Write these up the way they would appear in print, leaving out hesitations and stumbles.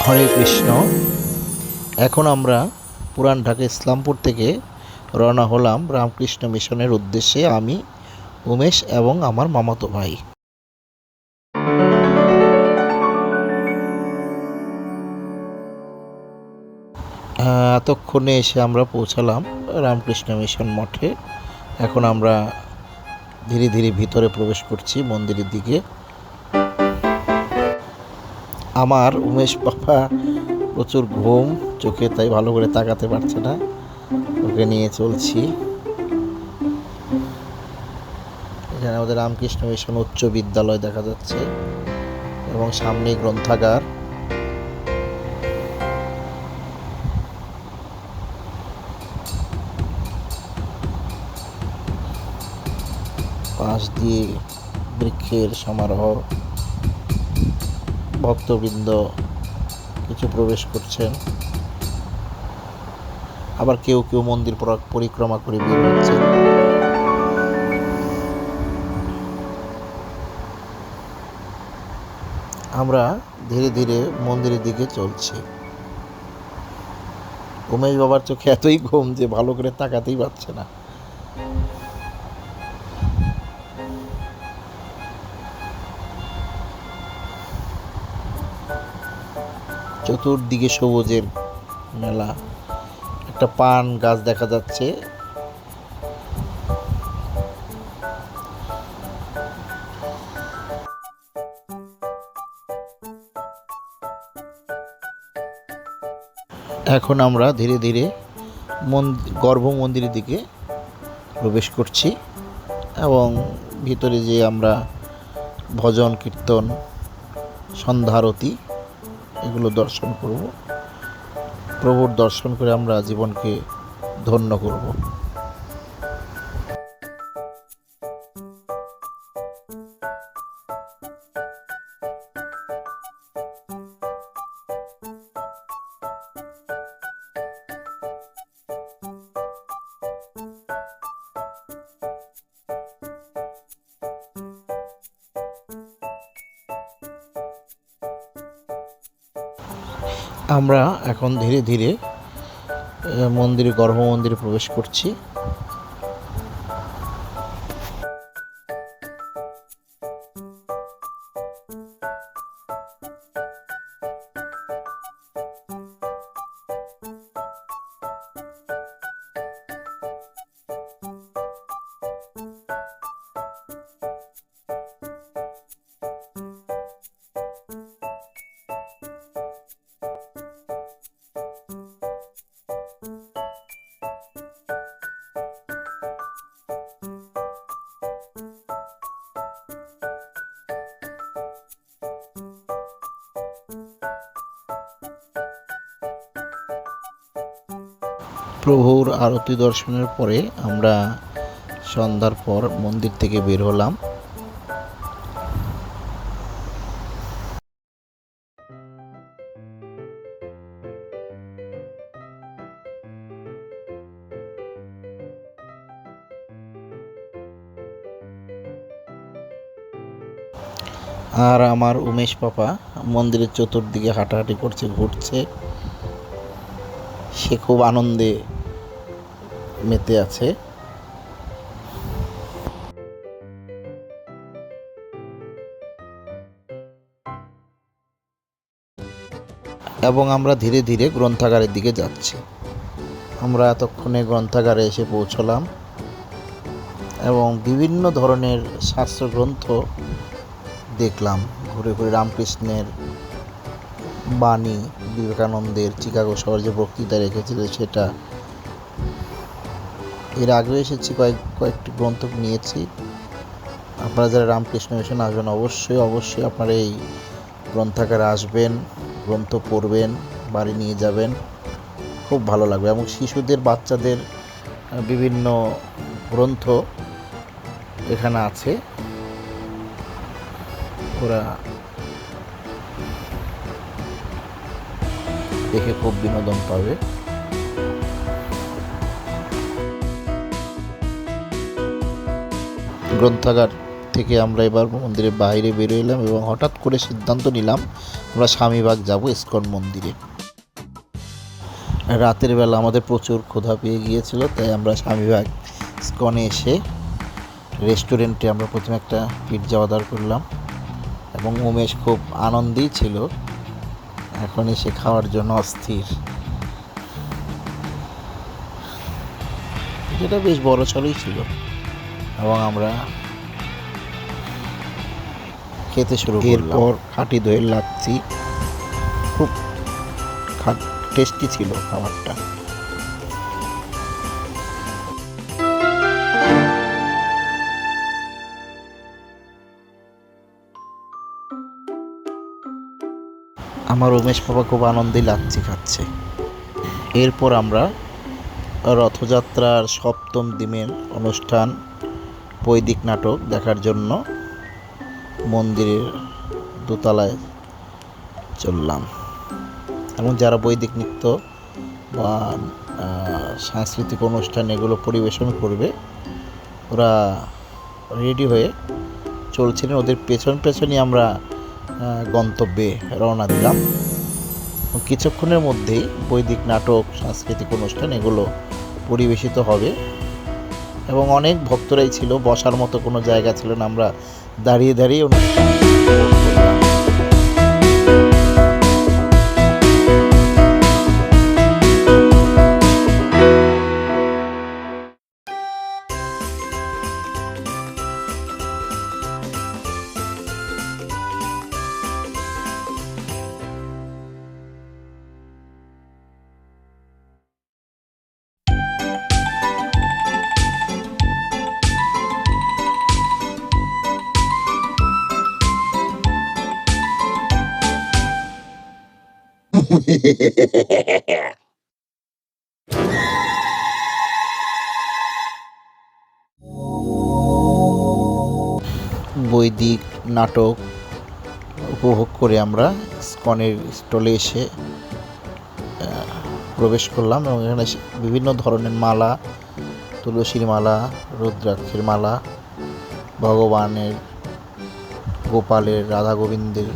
হরে কৃষ্ণ। এখন আমরা পুরান ঢাকা ইসলামপুর থেকে রওনা হলাম রামকৃষ্ণ মিশনের উদ্দেশ্যে। আমি, উমেশ এবং আমার মামাতো ভাই। এতক্ষণে এসে আমরা পৌঁছালাম রামকৃষ্ণ মিশন মঠে। এখন আমরা ধীরে ধীরে ভিতরে প্রবেশ করছি মন্দিরের দিকে। আমার উমেশ বাবা প্রচুর ঘুম চোখে, তাই ভালো করে তাকাতে পারছে না। ওকে নিয়ে চলছি। এখানে আমাদের রামকৃষ্ণ মিশন উচ্চ বিদ্যালয় দেখা যাচ্ছে এবং সামনে গ্রন্থাগার। পাশ দিয়ে বৃক্ষের সমারোহ, ভক্তবৃন্দ কিছু প্রবেশ করছেন, আবার কেউ কেউ মন্দির পরিক্রমা করে বের হচ্ছেন। আমরা ধীরে ধীরে মন্দিরের দিকে চলছি। উমেশ বাবার চোখে এতই ঘুম যে ভালো করে তাকাতেই পারছে না। চতুর্দিকে সবুজের মেলা। একটা পান গাছ দেখা যাচ্ছে। এখন আমরা ধীরে ধীরে গর্ভ মন্দিরের দিকে প্রবেশ করছি এবং ভিতরে যে আমরা ভজন কীর্তন, সন্ধ্যারতি এগুলো দর্শন করব। প্রভুর দর্শন করে আমরা জীবনকে ধন্য করব। আমরা এখন ধীরে ধীরে গর্ভ মন্দিরে প্রবেশ করছি। প্রভুর আরতি দর্শনের পরে আমরা সন্ধ্যার পর মন্দির থেকে বের হলাম। আর আমার উমেশ পাপা মন্দিরের চতুর্দিকে হাঁটাহাঁটি করছে, ঘুরছে। সে খুব আনন্দে মেতে আছে। এবং আমরা ধীরে ধীরে গ্রন্থাগারের দিকে যাচ্ছি। আমরা এতক্ষণে গ্রন্থাগারে এসে পৌঁছলাম এবং বিভিন্ন ধরনের শাস্ত্রগ্রন্থ দেখলাম। ঘুরে ঘুরে রামকৃষ্ণের বাণী, বিবেকানন্দের চিকাগো শহরে যে বক্তৃতা রেখেছিল সেটা। এর আগে এসেছি, কয়েকটি গ্রন্থ নিয়েছি। আপনারা যারা রামকৃষ্ণ মিশন আসবেন অবশ্যই অবশ্যই আপনারা এই গ্রন্থাগারে আসবেন, গ্রন্থ পড়বেন, বাড়ি নিয়ে যাবেন, খুব ভালো লাগবে। এবং শিশুদের, বাচ্চাদের বিভিন্ন গ্রন্থ এখানে আছে, ওরা দেখে খুব বিনোদন পাবে। গ্রন্থাগার থেকে আমরা এবার মন্দিরের বাইরে বেরোলাম এবং হঠাৎ করে সিদ্ধান্ত নিলাম আমরা স্বামীবাগ যাব ইসকন মন্দিরে। রাতের বেলা আমাদের প্রচুর ক্ষুধা পেয়ে গিয়েছিল, তাই আমরা স্বামীবাগ ইসকনে এসে রেস্টুরেন্টে আমরা প্রথমে একটা পিৎজা অর্ডার করলাম এবং উমেশ খুব আনন্দেই ছিল, এখন এসে খাওয়ার জন্য অস্থির। যেটা বেশ বড় সড়ই ছিল এবং আমরা খেতে শুরু করলাম। এরপর খাঁটি দইয়ের লাচ্ছি, খুব টেস্টি ছিল খাবারটা। আমার উমেশ বাবা খুব আনন্দে লাচ্ছি খাচ্ছে। এরপর আমরা রথযাত্রার সপ্তম দিনের অনুষ্ঠান বৈদিক নাটক দেখার জন্য মন্দিরের দোতলায় চললাম এবং যারা বৈদিক নৃত্য বা সাংস্কৃতিক অনুষ্ঠান এগুলো পরিবেশন করবে ওরা রেডি হয়ে চলছিলেন, ওদের পেছনই আমরা গন্তব্যে রওনা দিলাম। কিছুক্ষণের মধ্যেই বৈদিক নাটক সাংস্কৃতিক অনুষ্ঠান এগুলো পরিবেশিত হবে এবং অনেক ভক্তরাই ছিল, বসার মতো কোনো জায়গা ছিল না, আমরা দাঁড়িয়ে অনুষ্ঠান করলাম। বৈদিক নাটক উপভোগ করে আমরা ইসকনের স্টলে এসে প্রবেশ করলাম এবং এখানে বিভিন্ন ধরনের মালা, তুলসীর মালা, রুদ্রাক্ষের মালা, ভগবানের, গোপালের, রাধা গোবিন্দের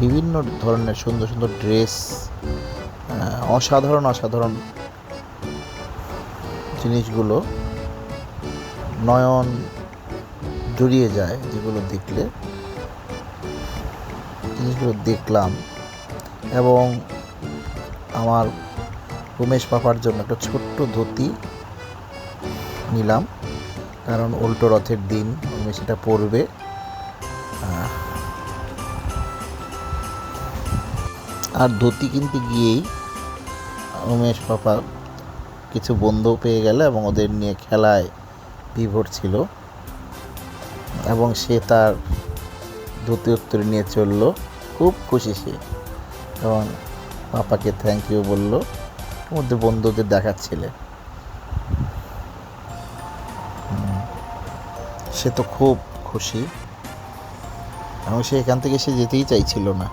বিভিন্ন ধরনের সুন্দর সুন্দর ড্রেস, অসাধারণ জিনিসগুলো নয়ন জুড়িয়ে যায়, যেগুলো দেখলে জিনিসগুলো দেখলাম এবং আমার উমেশ পাপার জন্য একটা ছোট্ট ধুতি নিলাম, কারণ উল্টো রথের দিন উমেশ এটা পরবে। আর ধুতি কিনতে গিয়েই উমেশ পাপা কিছু বন্ধু পেয়ে গেল এবং ওদের নিয়ে খেলায় বিভোর ছিল এবং সে তার ধুতি উত্তরে নিয়ে চললো, খুব খুশি সে এবং পাপাকে থ্যাংক ইউ বললো, ওদের বন্ধুদের দেখাচ্ছিলে। সে তো খুব খুশি এবং সে এখান থেকে সে যেতেই চাইছিল না।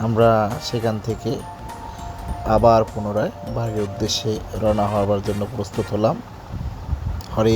আমরা সেখান থেকে আবার পুনরায় বাড়ির উদ্দেশ্যে রওনা হওয়ার জন্য প্রস্তুত হলাম। হরে